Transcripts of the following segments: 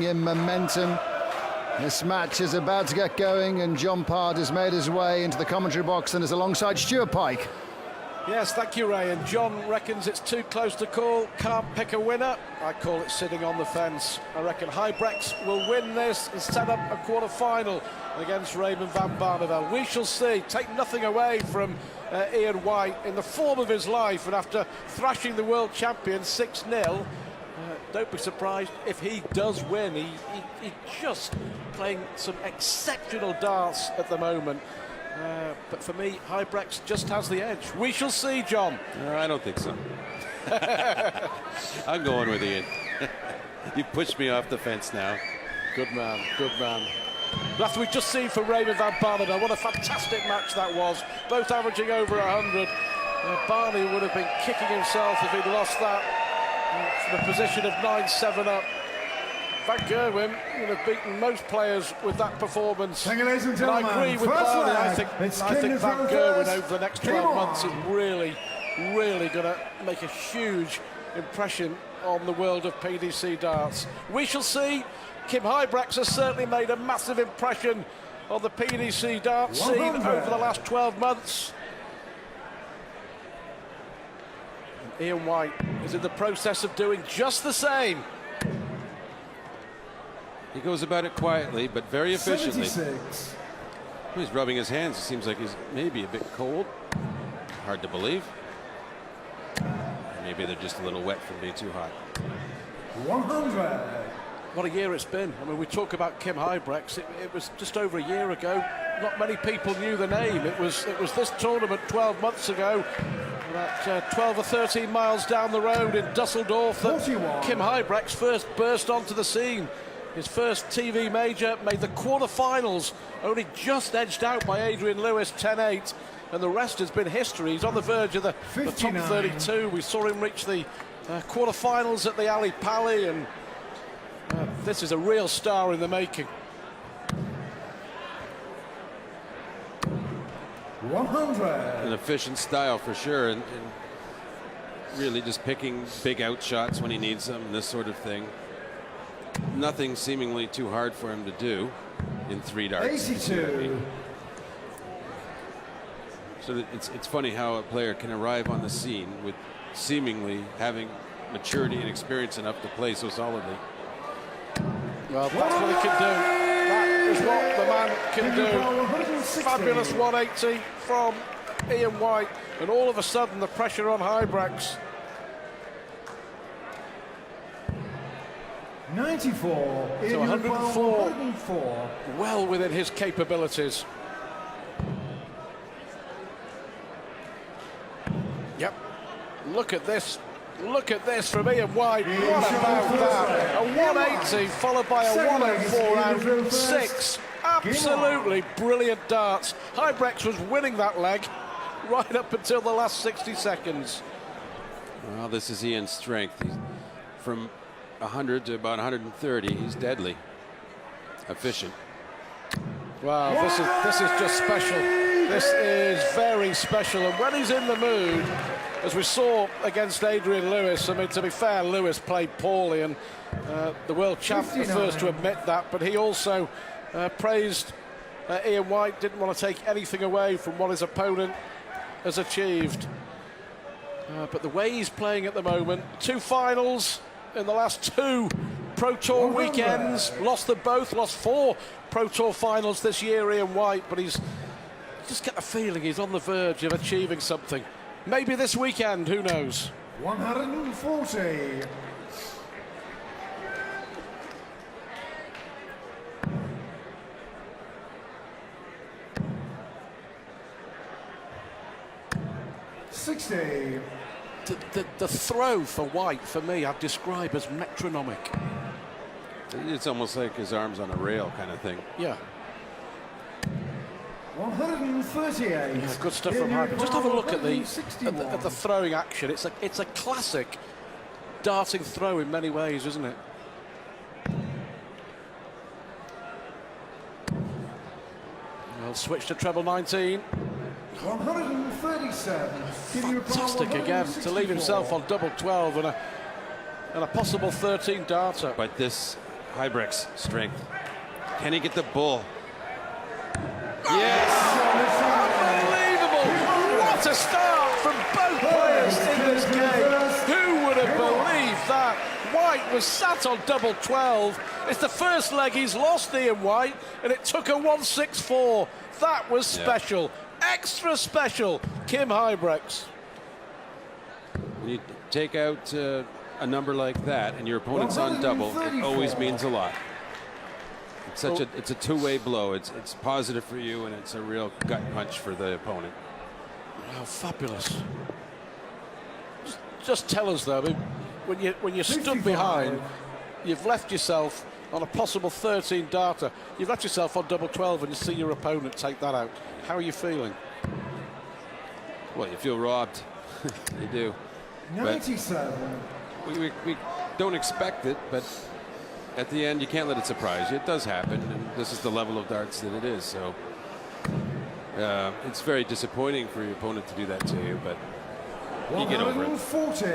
In momentum. This match is about to get going, and John Pard has made his way into the commentary box and is alongside Stuart Pike. Yes, thank you, Ray. And John reckons it's too close to call, can't pick a winner. I call it sitting on the fence. I reckon Huybrechts will win this and set up a quarter-final against Raymond van Barneveld. We shall see. Take nothing away from Ian White in the form of his life, and after thrashing the world champion 6-0, don't be surprised if he does win. He's just playing some exceptional darts at the moment. But for me, Huybrechts just has the edge. We shall see, John. No, I don't think so. I'm going with Ian. You pushed me off the fence now. Good man, good man. But after we've just seen from Raymond van Barneveld, what a fantastic match that was. Both averaging over 100. Barney would have been kicking himself if he'd lost that. From a position of 9-7 up. Van Gerwen would have beaten most players with that performance. And I agree with Barney. I think Van Gerwen over the next 12 months is really going to make a huge impression on the world of PDC darts. We shall see. Kim Huybrechts has certainly made a massive impression on the PDC dart scene over the last 12 months. Ian White is in the process of doing just the same. He goes about it quietly, but very efficiently. 76. He's rubbing his hands. It seems like he's maybe a bit cold. Hard to believe. Maybe they're just a little wet from being too hot. 100. What a year it's been. I mean, we talk about Kim Huybrechts. It was just over a year ago. Not many people knew the name. It was this tournament 12 months ago, about 12 or 13 miles down the road in Dusseldorf, that Kim Huybrechts first burst onto the scene. His first TV major, made the quarterfinals, only just edged out by Adrian Lewis 10-8, and the rest has been history. He's on the verge of the top 32. We saw him reach the quarterfinals at the Ali Pali, and this is a real star in the making. 100. An efficient style for sure, and really just picking big out shots when he needs them, this sort of thing. Nothing seemingly too hard for him to do in 3 darts. 82. So it's funny how a player can arrive on the scene with seemingly having maturity and experience enough to play so solidly. Well, that's what he can do. That is what the man can do. Fabulous 180 from Ian White, and all of a sudden the pressure on Huybrechts. 94. So 104. 104. Well within his capabilities. Yep. Look at this. Look at this from Ian White. What about that? A 180 followed by a 104 and 6. Absolutely brilliant darts. Huybrechts was winning that leg right up until the last 60 seconds. Well, this is Ian's strength. He's from 100 to about 130. He's deadly efficient. Wow, this is just special. This is very special, and when he's in the mood, as we saw against Adrian Lewis, I mean, to be fair, Lewis played poorly, and the world champ, the first to admit that, but he also praised Ian White, didn't want to take anything away from what his opponent has achieved. But the way he's playing at the moment, 2 finals in the last 2 Pro Tour weekends, lost them both, lost 4 Pro Tour finals this year, Ian White, but he's just got a feeling he's on the verge of achieving something. Maybe this weekend, who knows? 140. $60. The throw for White, for me, I'd describe as metronomic. It's almost like his arms on a rail kind of thing. Yeah. 138. Yeah, good stuff from Huybrechts. Just have a look at the throwing action. It's a classic darting throw in many ways, isn't it? Well, switch to treble 19. 137. Fantastic again to leave himself on double 12 and a possible 13 darter. But this Huybrechts' strength. Can he get the bull? Yes! Unbelievable! What a start from both players in this game. Who would have believed that? White was sat on double 12. It's the first leg he's lost, Ian White, and it took a 1-6-4. That was special. Extra special, Kim Huybrechts. When you take out a number like that and your opponent's on double, it always means a lot. It's a two-way blow. It's positive for you, and it's a real gut punch for the opponent. Oh, fabulous. Just tell us, though, when you're stood behind, you've left yourself on a possible 13 darter. You've left yourself on double 12, and you see your opponent take that out. How are you feeling? Well, you feel robbed. You do. 97. We don't expect it, but at the end, you can't let it surprise you. It does happen, and this is the level of darts that it is. So it's very disappointing for your opponent to do that to you, but you get over it.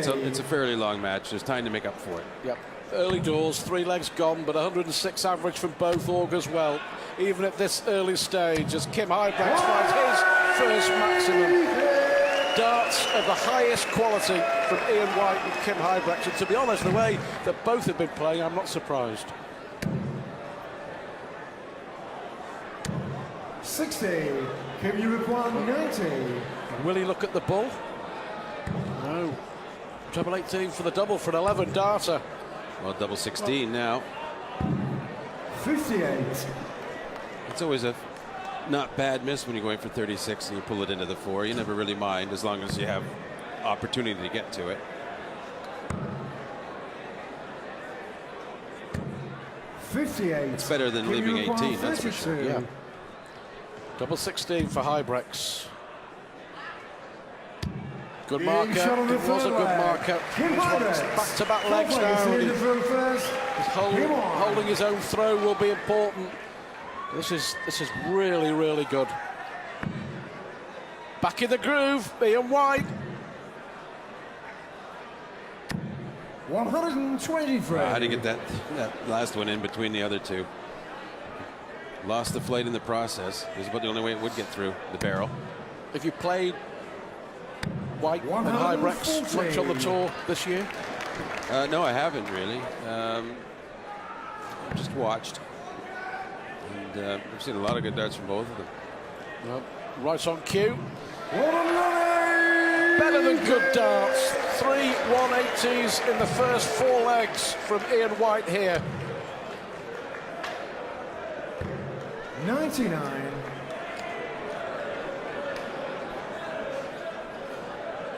So it's a fairly long match. There's time to make up for it. Yep. Early doors, 3 legs gone, but 106 average from both augurs well, even at this early stage, as Kim Huybrechts finds his first maximum. Darts of the highest quality from Ian White and Kim Huybrechts. And to be honest, the way that both have been playing, I'm not surprised. 60. Kim, you require 90. Will he look at the bull? No. Treble 18 for the double for an 11 darter. Well, double 16 now. 58. It's always a not bad miss when you're going for 36 and you pull it into the 4. You never really mind as long as you have opportunity to get to it. 58. It's better than leaving 18, that's for sure. Yeah. Double 16 for Huybrechts. Good marker. It was a good marker. Back-to-back legs now. He's holding his own throw will be important. This is really, really good. Back in the groove, Ian White. 123. How do you get that last one in between the other two? Lost the flight in the process. It was about the only way it would get through the barrel. If you played White and Huybrechts much on the tour this year? No, I haven't really. Just watched. And I've seen a lot of good darts from both of them. Well, right on cue. Better than good darts. 3 180s in the first 4 legs from Ian White here. 99.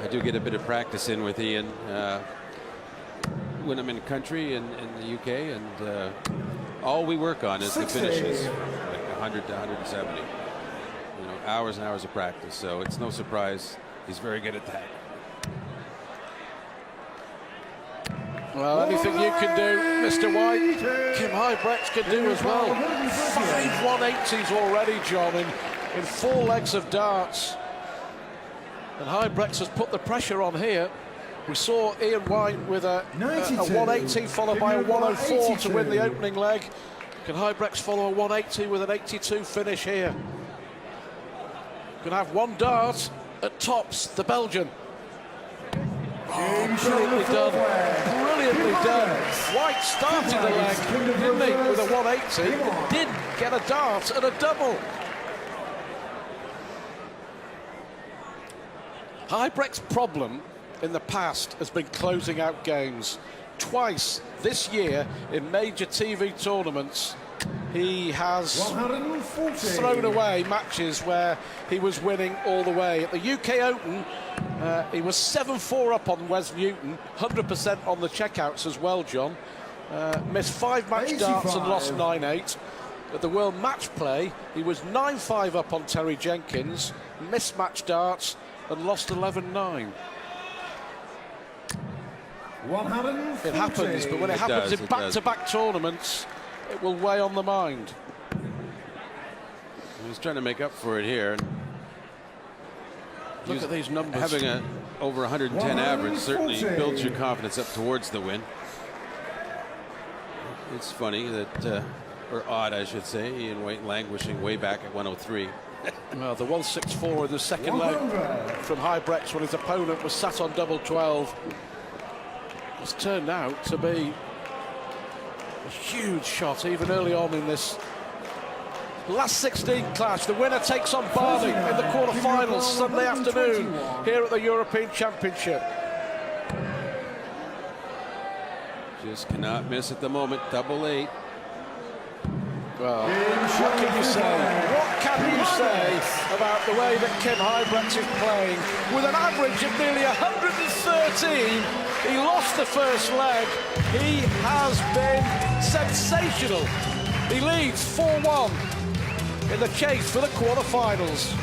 I do get a bit of practice in with Ian when I'm in country in the UK, and all we work on is 60. The finishes, like 100 to 170. You know, hours and hours of practice. So it's no surprise he's very good at that. Well, anything you can do, Mr. White, Kim Huybrechts can do as well. 5 180s already, John, in 4 legs of darts. And Huybrechts has put the pressure on here. We saw Ian White with a 180 followed by a 104 to win the opening leg. Can Huybrechts follow a 180 with an 82 finish here? Can have 1 dart at tops, the Belgian. Oh, brilliantly done. Brilliantly done. White started the leg, didn't he, with a 180, but didn't get a dart and a double. Huybrechts' problem in the past has been closing out games. Twice this year in major TV tournaments, he has thrown away matches where he was winning all the way. At the UK Open, he was 7-4 up on Wes Newton, 100% on the checkouts as well, John. Missed 5 match darts and lost 9-8. At the World Match Play, he was 9-5 up on Terry Jenkins, missed match darts and lost 11-9. It happens, but when it happens in back-to-back tournaments, it will weigh on the mind. He's trying to make up for it here. Look at these numbers. Having a over 110 average certainly builds your confidence up towards the win. It's funny that, or odd, I should say, Ian White languishing way back at 103. Well, the 164 in the second leg 100. from Huybrechts when his opponent was sat on double 12 has turned out to be a huge shot even early on in this last 16 clash. The winner takes on Barney in the quarter-finals Sunday afternoon here at the European Championship. Just cannot miss at the moment. Double 8. Well, what can you say? What can you say about the way that Kim Huybrechts is playing? With an average of nearly 113, he lost the first leg. He has been sensational. He leads 4-1 in the chase for the quarter-finals.